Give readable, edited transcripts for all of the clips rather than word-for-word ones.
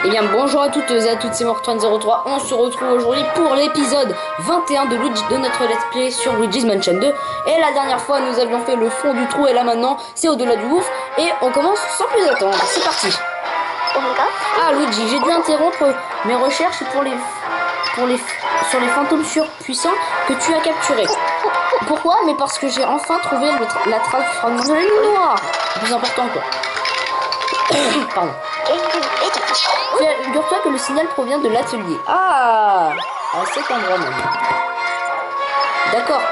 Eh bien bonjour à toutes et à tous, c'est Mortoine03. On se retrouve aujourd'hui pour l'épisode 21 de notre let's play sur Luigi's Mansion 2. Et la dernière fois nous avions fait le fond du trou et là maintenant c'est au-delà du gouffre. Et on commence sans plus attendre, c'est parti. Ah Luigi, j'ai dû interrompre mes recherches sur les fantômes surpuissants que tu as capturés. Pourquoi? Mais parce que j'ai enfin trouvé la trace fragment de la lune noire. Le plus important quoi. Pardon. Figure-toi que le signal provient de l'atelier. Ah, à cet endroit même. D'accord,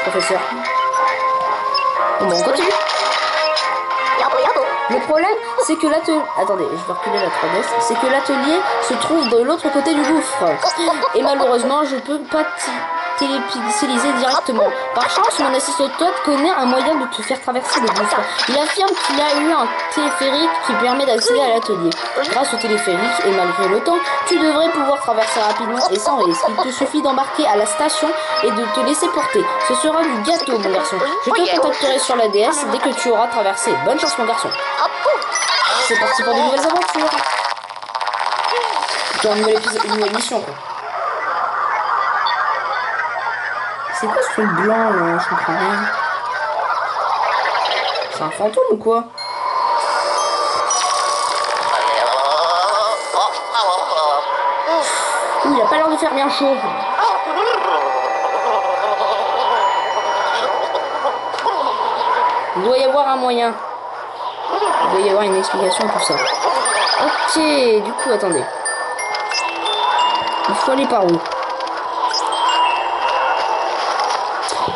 professeur. Bon, on continue. Le problème, c'est que l'atelier... Attendez, je vais reculer la 3DS. C'est que l'atelier se trouve de l'autre côté du gouffre. Et malheureusement, je peux pas télépixeliser directement. Par chance, mon assistant Todd connaît un moyen de te faire traverser le gouffre. Il affirme qu'il a eu un téléphérique qui permet d'accéder à l'atelier. Grâce au téléphérique, et malgré le temps, tu devrais pouvoir traverser rapidement et sans risque. Il te suffit d'embarquer à la station et de te laisser porter. Ce sera du gâteau, mon garçon. Je te contacterai sur la DS dès que tu auras traversé. Bonne chance, mon garçon. C'est parti pour de nouvelles aventures. C'est un nouvel épisode, une nouvelle mission, quoi. C'est quoi ce truc blanc là? Je comprends rien. C'est un fantôme ou quoi? Ouh, il a pas l'air de faire bien chaud. Il doit y avoir un moyen. Il doit y avoir une explication à tout ça. Ok, du coup, attendez. Il faut aller par où?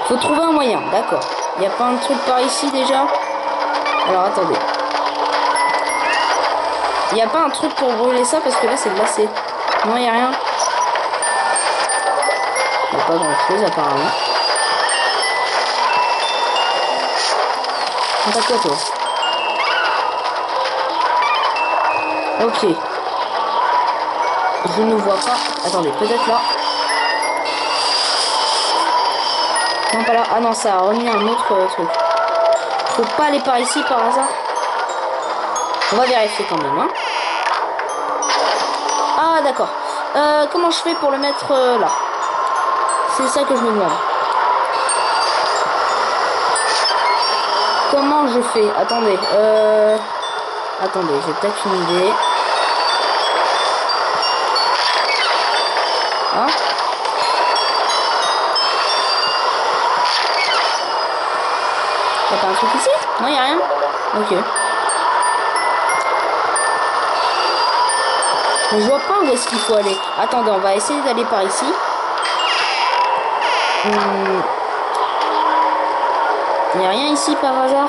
Faut trouver un moyen, d'accord. Il n'y a pas un truc par ici déjà? Alors attendez. Il n'y a pas un truc pour brûler ça parce que là c'est glacé. Non, il n'y a rien. Il n'y a pas grand chose apparemment. T'as quoi toi? Ok. Je ne vois pas. Attendez, peut-être là. Non, pas là. Ah non, ça a remis un autre truc. Faut pas aller par ici par hasard. On va vérifier quand même, hein. Ah, d'accord. Comment je fais pour le mettre là? C'est ça que je me demande. Comment je fais? Attendez. Attendez, j'ai peut-être une idée. Hein? Y'a pas un truc ici? Non, y'a rien. Ok. Mais je vois pas où est-ce qu'il faut aller. Attendez, on va essayer d'aller par ici. Y'a rien ici par hasard?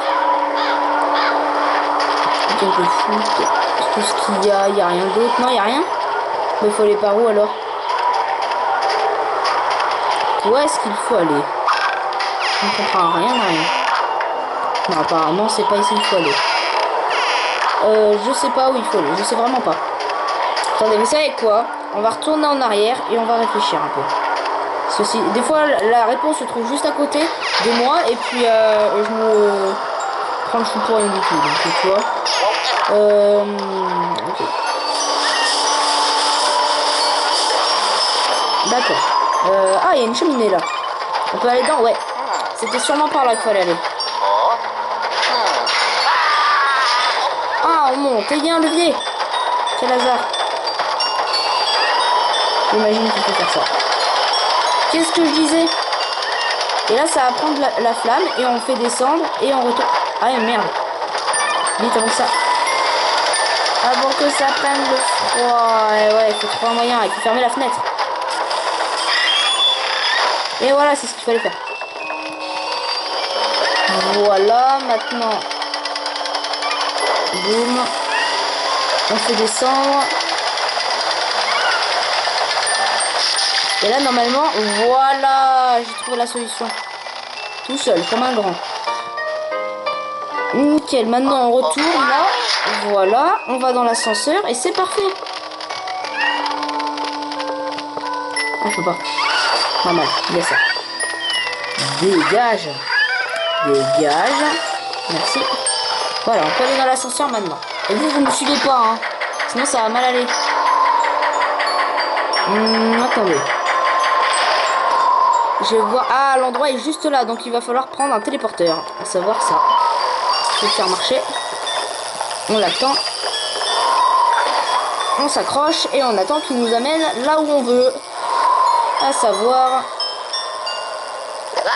Quelque foot. Tout ce qu'il y a, y'a rien d'autre. Non, y'a rien. Mais il faut aller par où alors? Où est-ce qu'il faut aller? Je ne comprends rien à rien. Non, apparemment, c'est pas ici qu'il faut aller. Je sais pas où il faut aller. Je sais vraiment pas. Attendez, vous savez quoi? On va retourner en arrière et on va réfléchir un peu. Ceci, des fois, la réponse se trouve juste à côté de moi et puis je me prends le chou pour rien du tout. Donc, tu vois. Ok. D'accord. Ah, il y a une cheminée là. On peut aller dedans? Ouais. C'était sûrement par là qu'il fallait aller. Ah, on monte. Et il y a un levier. Quel hasard. J'imagine qu'il faut faire ça. Qu'est-ce que je disais? Et là, ça va prendre la flamme et on fait descendre et on retourne. Ah, merde. Vite avant ça. Avant que ça prenne le froid. Ouais, il faut trouver un moyen. Il faut fermer la fenêtre. Et voilà, c'est ce qu'il fallait faire. Voilà, maintenant. Boum. On fait descendre. Et là, normalement, voilà, j'ai trouvé la solution. Tout seul, comme un grand. Nickel, maintenant on retourne là. Voilà, on va dans l'ascenseur et c'est parfait. Ah, je peux pas. Normal, il y a ça. Dégage. Dégage. Merci. Voilà, on peut aller dans l'ascenseur maintenant. Et vous me suivez pas, hein. Sinon ça va mal aller. Attendez. Je vais voir... Ah, l'endroit est juste là, donc il va falloir prendre un téléporteur. À savoir ça. Je vais le faire marcher. On l'attend. On s'accroche et on attend qu'il nous amène là où on veut. À savoir...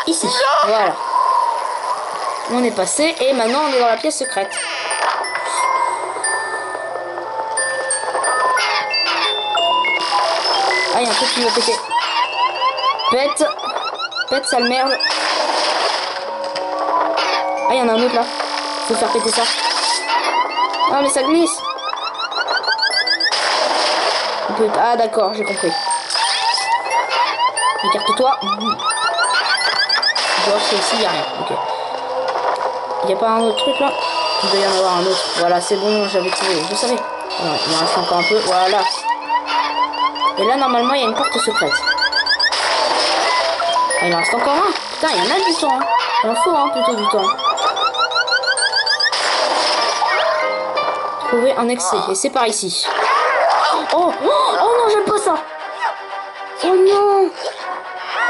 ici. Voilà. On est passé et maintenant on est dans la pièce secrète. Ah, il y a un truc qui va péter. Pète. Pète, sale merde. Ah, il y en a un autre là. Faut faire péter ça. Ah, mais ça glisse. On peut... Ah, d'accord, j'ai compris. Écarte-toi. Je vois que ici, il n'y a rien. Ok. Il n'y a pas un autre truc là? Il doit y en avoir un autre. Voilà, c'est bon, j'avais trouvé. Je savais. Alors, il en reste encore un peu. Voilà. Et là, normalement, il y a une porte secrète. Ah, il en reste encore un. Putain, il y en a du temps. Hein. Il en faut, hein, plutôt du temps. Trouver un accès. Et c'est par ici. Oh, oh, oh non, j'aime pas ça. Oh non.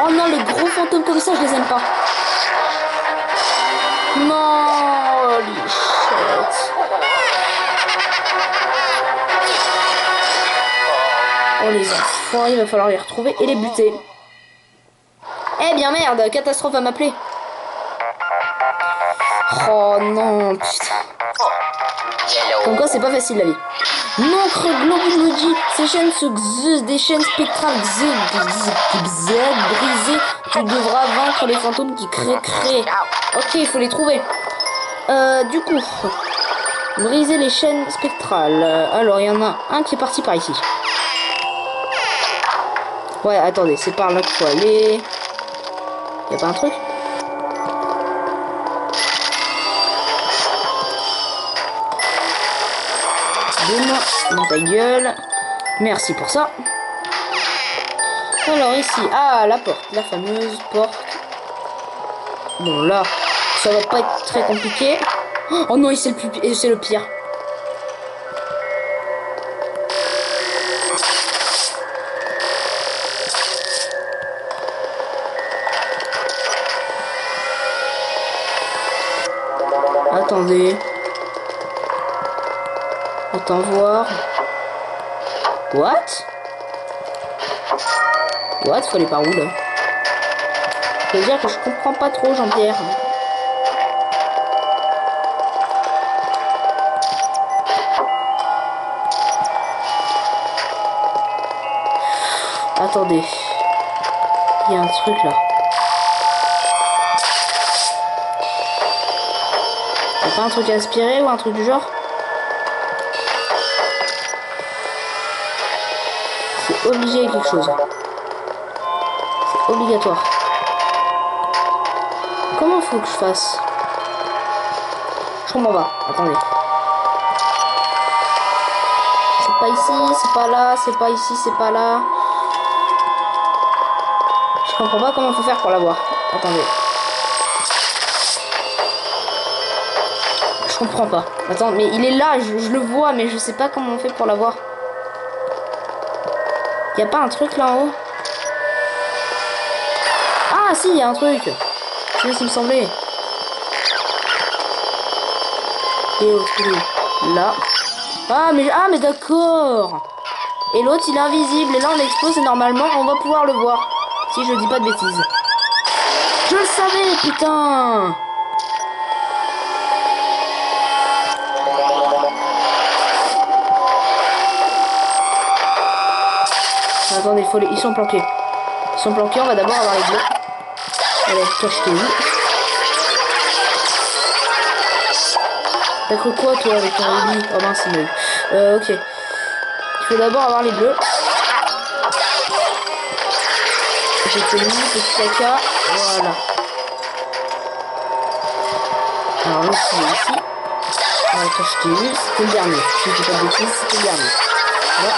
Oh non, les gros fantômes comme ça, je les aime pas. Non, holy shit. Oh les enfants, il va falloir les retrouver et les buter. Eh bien merde, catastrophe va m'appeler. Oh non, putain. Comme quoi c'est pas facile la vie. L'encre globulodie, ces chaînes se xeusent, des chaînes spectrales brisées. Tu devras vaincre les fantômes qui créent. Ok, il faut les trouver. Du coup, briser les chaînes spectrales. Alors, il y en a un qui est parti par ici. Ouais, attendez, c'est par là qu'il faut aller. Y'a pas un truc? Boum, dans ta gueule. Merci pour ça. Alors ici, ah, la porte, la fameuse porte. Bon là, ça va pas être très compliqué. Oh non, c'est le pire. Attendez. Attends voir. What? Faut aller par où là? Ça veut dire que je comprends pas trop, Jean-Pierre. Attendez. Il y a un truc là. Y'a pas un truc à aspirer ou un truc du genre? C'est obligé quelque chose. C'est obligatoire. Comment faut que je fasse? Je comprends pas. Attendez. C'est pas ici, c'est pas là, c'est pas ici, c'est pas là. Je comprends pas comment faut faire pour l'avoir. Attendez. Je comprends pas. Attends, mais il est là, je le vois, mais je sais pas comment on fait pour l'avoir. Y a pas un truc là en haut? Ah si, il y a un truc. C'est ce qui me semblait. Et là. Ah mais d'accord. Et l'autre il est invisible. Et là on explose et normalement on va pouvoir le voir. Si je dis pas de bêtises. Je le savais, putain. Attendez, ils sont planqués. Ils sont planqués, on va d'abord avoir les bleus. Allez, cache-toi. T'as cru quoi toi avec ton rubis? Oh mince, c'est nul. Ok. Il faut d'abord avoir les bleus. J'ai fait le petit caca. Voilà. Alors l'autre il est ici. Alors quand je t'ai vu, c'était le dernier. Si je dis pas de bêtises, c'était le dernier. Voilà.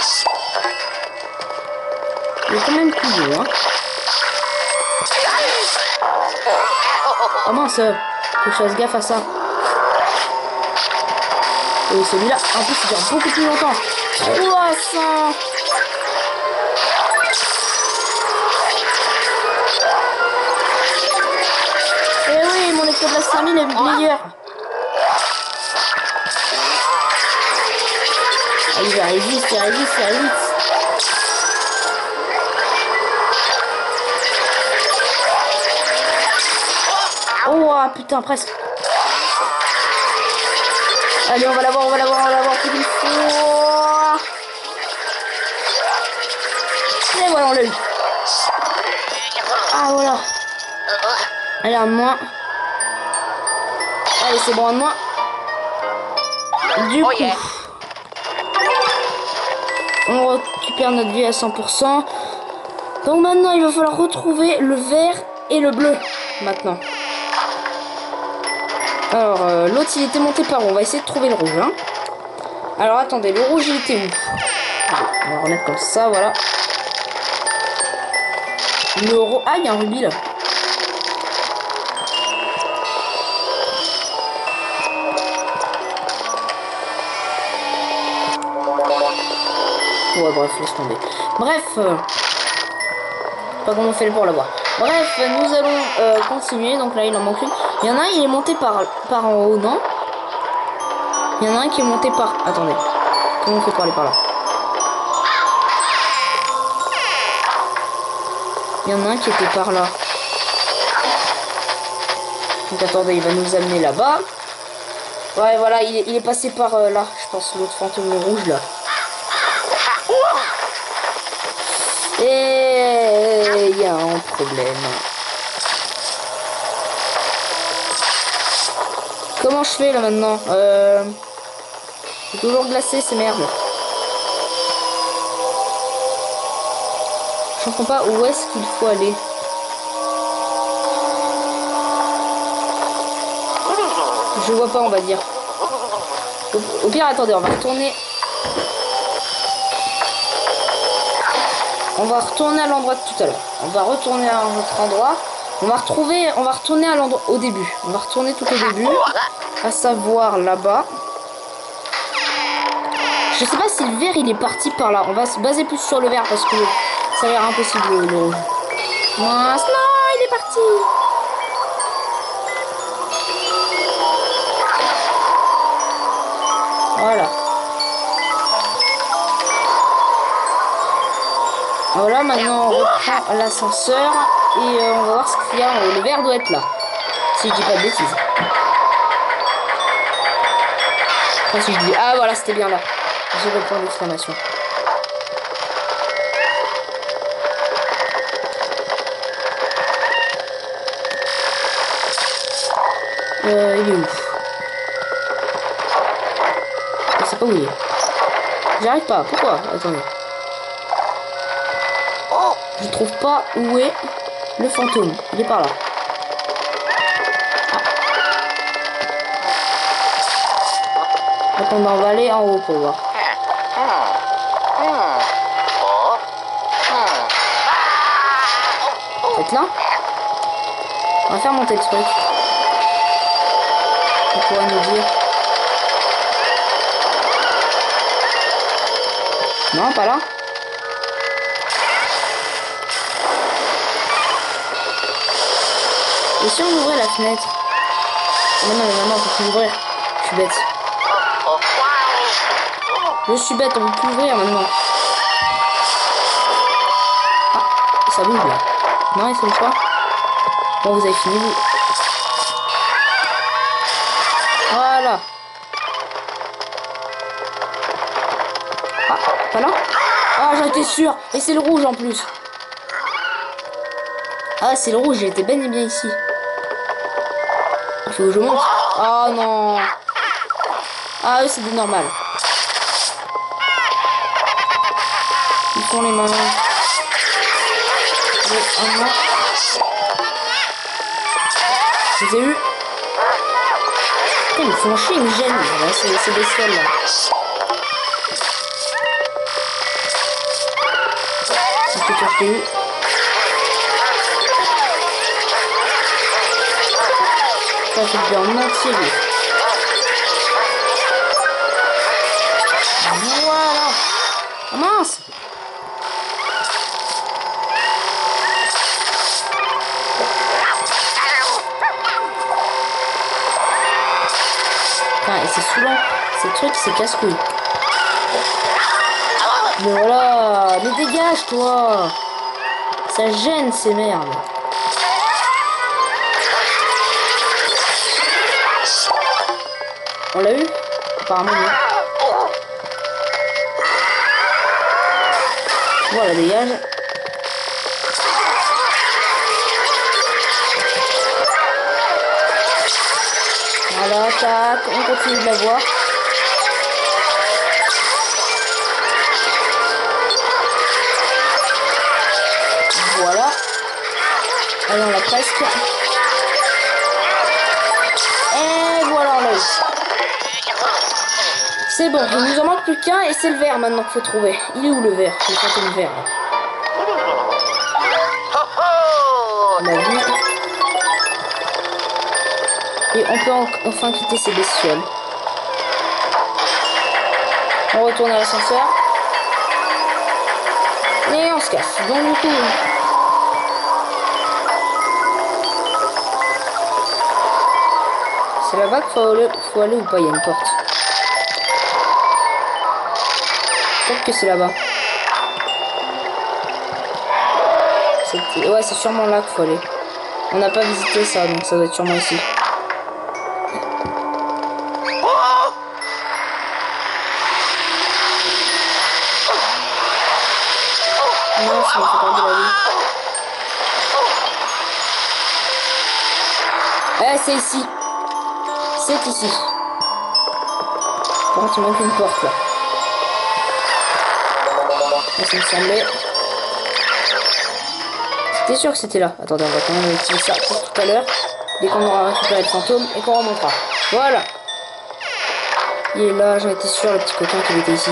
Il est quand même plus beau, hein. Oh mince, faut que je fasse gaffe à ça. Et celui-là, en plus, il dure beaucoup plus longtemps. 300. Eh oui, mon Electoblastoise 5000 est meilleur. Ah, il résiste. Oh putain, presque. Allez, on va l'avoir tout une fois. Et voilà, on l'a eu. Ah, voilà. Allez, un de moins. Allez, c'est bon, un de moins. Du coup, on récupère notre vie à 100%. Donc maintenant, il va falloir retrouver le vert et le bleu. Maintenant. Alors, l'autre, il était monté par où? On va essayer de trouver le rouge. Hein. Alors, attendez, le rouge, il était où? On va remettre comme ça, voilà. Ah, il y a un rubis, là. Ouais, bref, laisse tomber. Bref, pas comment on fait pour l'avoir. Bref, nous allons continuer. Donc là, il en manque une. Il y en a un, il est monté par en haut, non? Il y en a un qui est monté par... Attendez. Comment on fait pour aller par là? Il y en a un qui était par là. Donc attendez, il va nous amener là-bas. Ouais, voilà, il est passé par là. Je pense l'autre fantôme rouge, là. Et il y a un problème. Comment je fais là maintenant? C'est toujours glacé, c'est merde. Je comprends pas où est-ce qu'il faut aller. Je vois pas, on va dire. Au pire, attendez, on va retourner. On va retourner à l'endroit de tout à l'heure. On va retourner à un autre endroit. On va retourner à l'endroit au début. On va retourner tout au début. À savoir là-bas. Je sais pas si le vert il est parti par là. On va se baser plus sur le vert parce que ça a l'air impossible le rouge. Mince, non, il est parti. Voilà. Voilà, maintenant on reprend l'ascenseur et on va voir ce qu'il y a en haut. Le vert doit être là. Si je dis pas de bêtises. Enfin, si je dis... Ah voilà, c'était bien là. J'ai le point d'exclamation. Il est où? Je sais pas où il est. J'arrive pas. Pourquoi? Attendez. Je trouve pas où est le fantôme. Il est par là. Attends, on va aller en haut pour voir. Peut-être là? On va faire monter le truc. On pourrait nous dire. Non, pas là. Et si on ouvrait la fenêtre? Non, non, faut plus ouvrir. Je suis bête. Je suis bête, on peut plus ouvrir maintenant. Ah, ça bouge là. Non, il se bouge pas. Bon, vous avez fini, vous. Voilà. Ah, pas là? Ah, j'en étais sûr. Et c'est le rouge en plus. Ah, c'est le rouge, j'ai été bien et bien ici. Il faut que je monte. Ah non. Ah, eux, c'est des normales. Ils font les malins. Un mois. Je les ai eu. Putain, ils font chier, ils me gênent. C'est des seuls là. C'est que je t'ai eu. Ça fait bien en entier. Voilà. mince. Putain, et c'est saoulant. Ces trucs, c'est casse-couille. Mais voilà. Mais dégage, toi. Ça gêne, ces merdes. On l'a eu? Apparemment, non. Voilà, dégage. Voilà, tac, on continue de la voir. Voilà. Allez, on l'a presque. Et voilà, on l'a eu. C'est bon, il nous en manque plus qu'un et c'est le vert maintenant qu'il faut trouver. Il est où le vert? Le fantôme vert. On l'a vu. Et on peut enfin quitter ces bestioles. On retourne à l'ascenseur. Et on se casse. Donc du coup... C'est là-bas qu'il faut aller ou pas? Il y a une porte. Peut-être que c'est là-bas. Ouais, c'est sûrement là qu'il faut aller. On n'a pas visité ça, donc ça doit être sûrement ici. Non, ça me fait perdre de la vie. Eh, c'est ici. C'est ici. Par contre, il manque une porte là. Ça me semblait. C'était sûr que c'était là. Attendez, on va quand même utiliser ça pour tout à l'heure. Dès qu'on aura récupéré le fantôme et qu'on remontera. Voilà. Il est là, j'en étais sûr, le petit coquin qu'il était ici.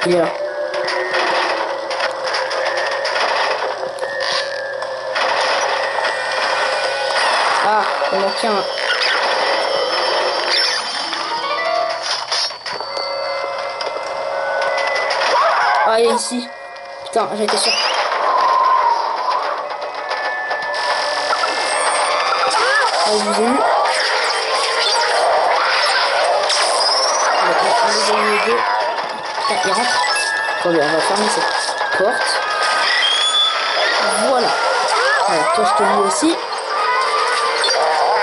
Il est là. Ah, il manque un. Ah, il est ici. Putain, j'ai été sûr. Ah, je vous ai eu. On les a eu les deux. Putain, il rentre. Attendez, on va fermer cette porte. Voilà. Voilà, toi je te dis aussi.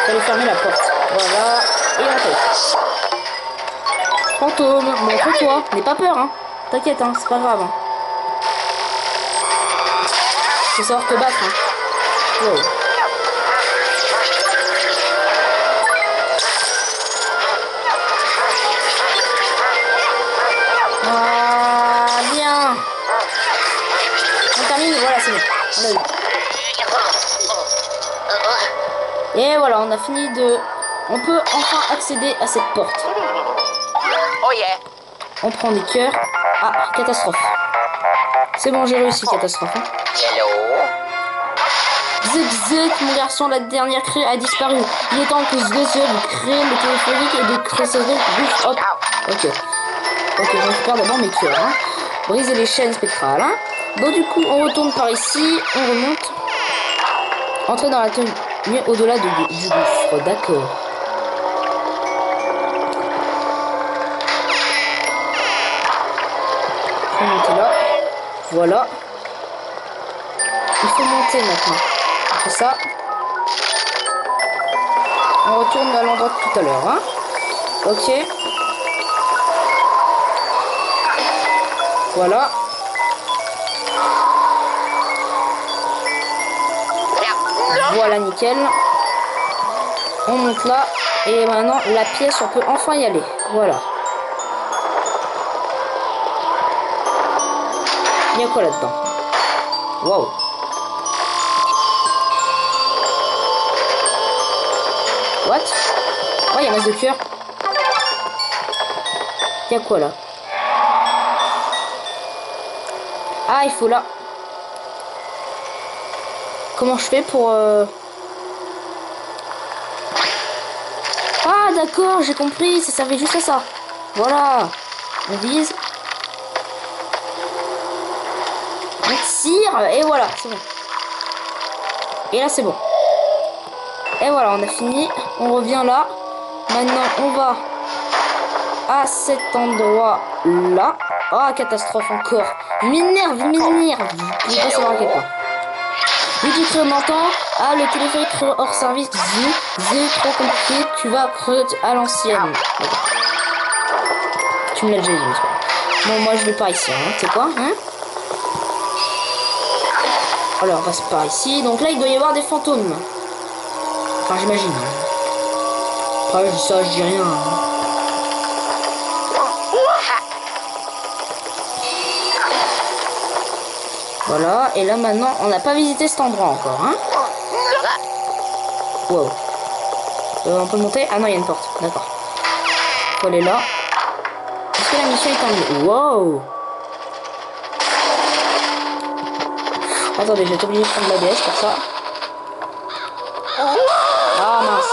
Fallait fermer la porte. Voilà. Et on fait. Fantôme, montre-toi. N'aie pas peur, hein. T'inquiète, hein, c'est pas grave. Hein. Faut savoir te battre, hein. Wow. Ah, bien. On termine, voilà, c'est bon. On a eu. Et voilà, on a fini de... On peut enfin accéder à cette porte. Oh yeah. On prend des cœurs. Ah, catastrophe. C'est bon, j'ai réussi, catastrophe. Hein. Hello. Zip zip, mon garçon, la dernière craie a disparu. Il est temps que je crée le téléphonique et de créer ce bouche. Hop. Ok. Ok, je récupère d'abord mes cœurs. Hein. Briser les chaînes spectrales. Hein. Bon, du coup, on retourne par ici. On remonte. Entrer dans la tenue au-delà du gouffre. D'accord. On va monter là. Voilà. Il faut monter maintenant. On fait ça. On retourne à l'endroit de tout à l'heure. Hein. Ok. Voilà. Voilà, nickel. On monte là. Et maintenant, la pièce, on peut enfin y aller. Voilà. Il y a quoi là-dedans? Waouh. What? Oh, il y a masse de cœur. Il y a quoi là? Ah, il faut là. Comment je fais pour... Ah, d'accord, j'ai compris. Ça servait juste à ça. Voilà. On vise. Et voilà, c'est bon. Et là, c'est bon. Et voilà, on a fini. On revient là. Maintenant, on va à cet endroit-là. Ah, catastrophe encore. Il m'énerve, il m'énerve. Je vais pas savoir à quel point. Oui, tu crées, on entend. Ah, le téléphérique hors service. Trop compliqué. Tu vas creuser à l'ancienne. Tu me l'as déjà dit, n'est-ce pas? Bon, moi, je vais par ici. Hein. C'est quoi, hein? Alors, on passe par ici. Donc là, il doit y avoir des fantômes. Enfin, j'imagine. Après, ça, je dis rien. Hein. Voilà, et là maintenant, on n'a pas visité cet endroit encore, hein. Wow. On peut monter? Ah non, il y a une porte, d'accord. Faut aller là. Est-ce que la mission est terminée? Wow. Attendez, j'ai été obligé de prendre la DS pour ça. Ah mince.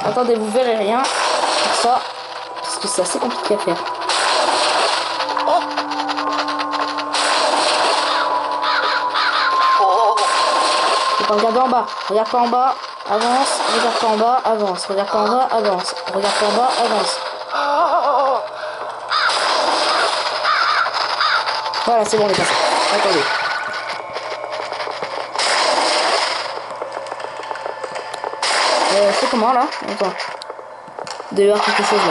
Attendez, vous verrez rien pour ça. Parce que c'est assez compliqué à faire. Regarde en bas, regarde pas en bas, avance, regarde pas en bas, avance, regarde pas en bas, avance, regarde pas en bas, avance. Voilà, c'est bon, on est passé. Attendez. C'est comment là? Attends. Il doit y avoir quelque chose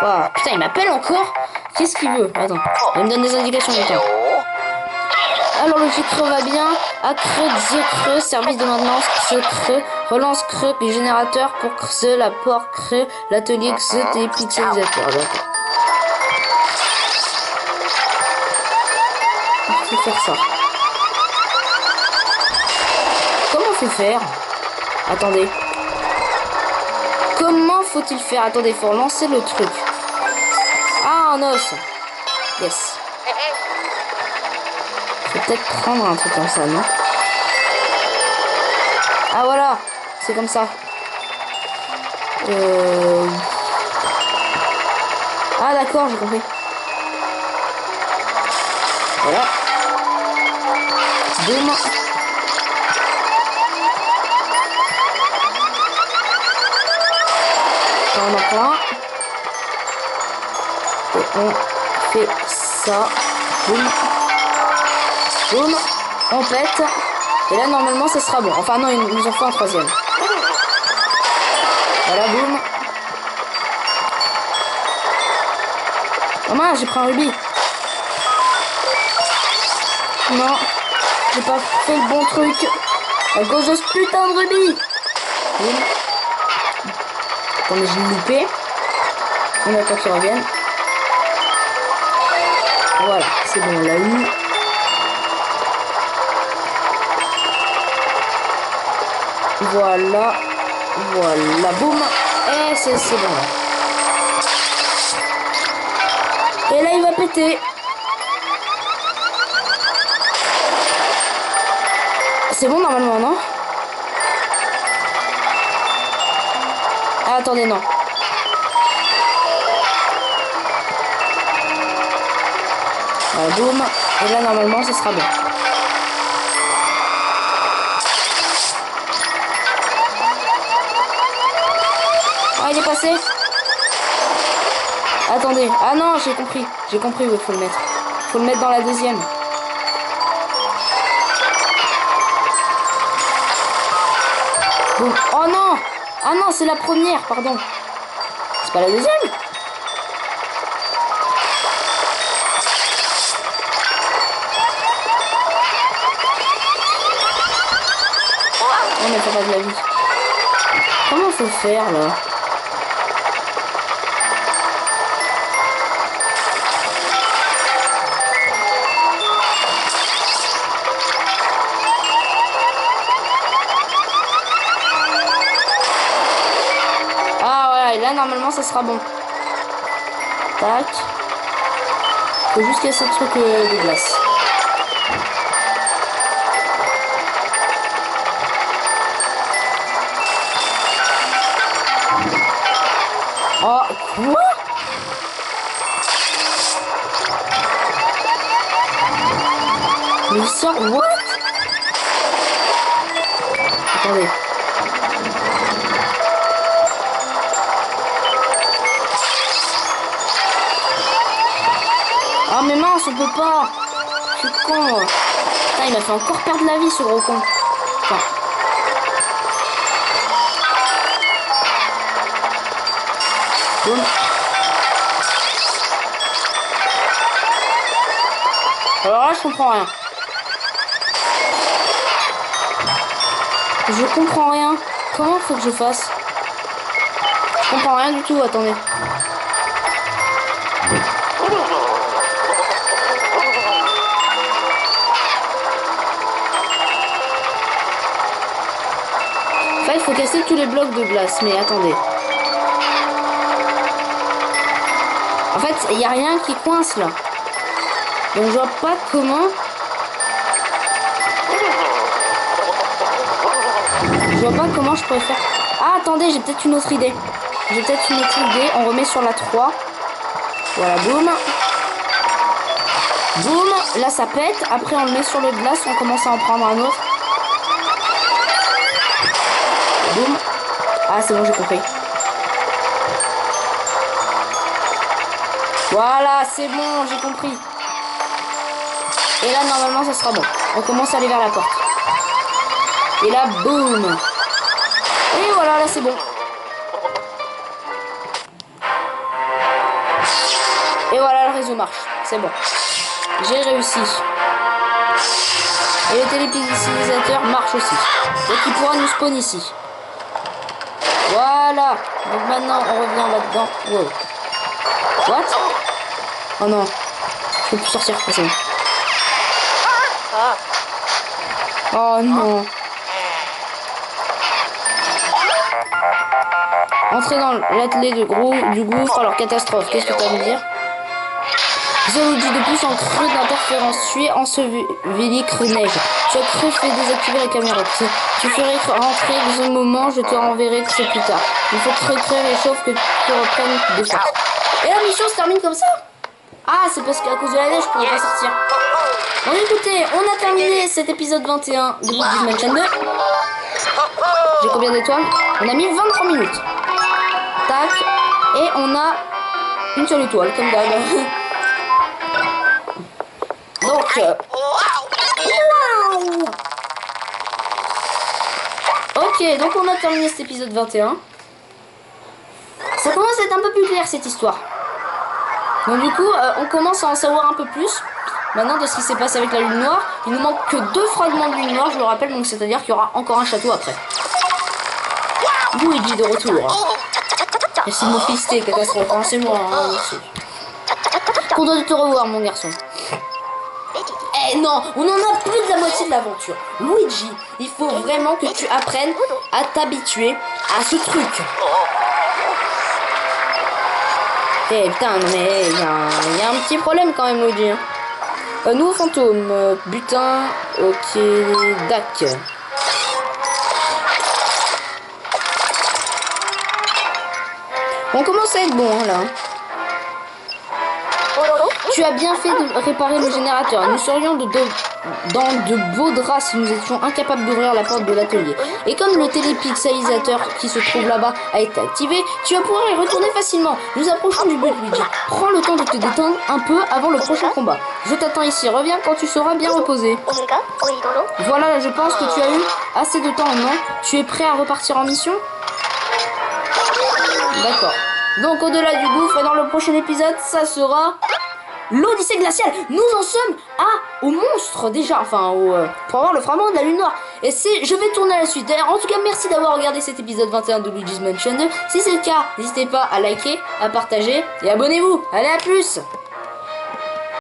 là. Waouh, putain, il m'appelle encore? Qu'est-ce qu'il veut? Attends, il me donne des indications du temps. Alors le creux va bien, à creux, service de maintenance, creux, relance creux, les générateurs pour creux, la porte creux, l'atelier creux, et pixelisateur. Il faut faire ça. Comment faut faire? Attendez. Comment faut-il faire? Attendez, il faut relancer le truc. Ah, en os. Yes. Je vais peut-être prendre un truc comme ça, non? Ah voilà, c'est comme ça. Ah d'accord, j'ai compris. Voilà. Boum. On en prend un. Et on fait ça. Boum. Boum, on pète. Et là, normalement, ça sera bon. Enfin, non, il nous en faut un troisième. Voilà, boum. Oh mince, j'ai pris un rubis. Non, j'ai pas fait le bon truc. À cause de ce putain de rubis. Boum. Attendez, j'ai loupé. On attend qu'il revienne. Voilà, c'est bon, on l'a eu. Voilà, voilà, boum. Et c'est bon là. Et là il va péter. C'est bon normalement, non? Ah, attendez, non. Voilà, boum. Et là normalement ça sera bon. Il est passé. Attendez. Ah non, j'ai compris. J'ai compris où il faut le mettre. Il faut le mettre dans la deuxième. Bon. Oh non. Ah non, c'est la première, pardon. C'est pas la deuxième. Oh mais faut pas de la vie. Comment faut faire là? Là normalement ça sera bon. Tac. Faut juste casser le truc de glace. Oh quoi? Mais il sort... What? Attendez. Ah mais mince, on peut pas. Je suis con. Putain, il m'a fait encore perdre la vie, ce gros con. Putain. Boum. Alors là, je comprends rien. Je comprends rien. Comment faut que je fasse? Je comprends rien du tout, attendez. En fait, il faut casser tous les blocs de glace, mais attendez. En fait, il n'y a rien qui coince là. Donc je vois pas comment. Je vois pas comment je pourrais faire. Ah, attendez, j'ai peut-être une autre idée. On remet sur la 3. Voilà, boum. Boum. Là, ça pète. Après, on le met sur le glace. On commence à en prendre un autre. Boum. Ah, c'est bon, j'ai compris. Voilà, c'est bon, j'ai compris. Et là, normalement, ça sera bon. On commence à aller vers la porte. Et là, boum. Et voilà, là, c'est bon. Et voilà, le réseau marche. C'est bon. J'ai réussi. Et le télépédicisateur marche aussi. Donc, il pourra nous spawn ici. Voilà. Donc, maintenant, on revient là-dedans. Wow. What? Oh non. Je peux plus sortir. C'est bon. Oh non. Entrer dans l'atelier du gouffre. Alors, catastrophe. Qu'est-ce que tu as à me dire? Luigi de plus en creux d'interférence. Tu es enseveli creux neige. Tu as cru fait désactiver la caméra. Tu ferais rentrer dans un moment. Je te renverrai tout plus tard. Il faut que creux réchauffe que tu reprennes des forces. Et la mission se termine comme ça? Ah, c'est parce qu'à cause de la neige, je pourrais pas sortir. Bon, écoutez, on a terminé cet épisode 21 de Luigi's Mansion 2. J'ai combien d'étoiles? On a mis 23 minutes. Tac. Et on a une seule étoile, comme d'hab. Donc... Ok, donc on a terminé cet épisode 21. Ça commence à être un peu plus clair, cette histoire. Donc du coup, on commence à en savoir un peu plus. Maintenant, de ce qui s'est passé avec la lune noire. Il nous manque que 2 fragments de lune noire, je le rappelle. Donc c'est-à-dire qu'il y aura encore un château après. Luigi de retour. Merci de me féliciter, catastrophe. Hein, c'est moi. Hein, content de te revoir, mon garçon. Eh non, on en a plus de la moitié de l'aventure. Luigi, il faut vraiment que tu apprennes à t'habituer à ce truc. Eh putain, mais il y a un petit problème quand même, Luigi. Nouveau fantôme, butin, ok, dac. On commence à être bon, hein, là. Tu as bien fait de réparer le générateur. Nous serions dans de beaux draps si nous étions incapables d'ouvrir la porte de l'atelier. Et comme le télépixelisateur qui se trouve là-bas a été activé, tu vas pouvoir y retourner facilement. Nous approchons du but, Luigi. Prends le temps de te détendre un peu avant le prochain combat. Je t'attends ici. Reviens quand tu seras bien reposé. Voilà, je pense que tu as eu assez de temps, non? Tu es prêt à repartir en mission? D'accord. Donc au-delà du gouffre, et dans le prochain épisode, ça sera... l'Odyssée glaciale. Nous en sommes au monstre déjà, enfin pour avoir le fragment de la lune noire. Et je vais tourner à la suite. D'ailleurs, en tout cas, merci d'avoir regardé cet épisode 21 de Luigi's Mansion 2. Si c'est le cas, n'hésitez pas à liker, à partager et abonnez-vous. Allez, à plus.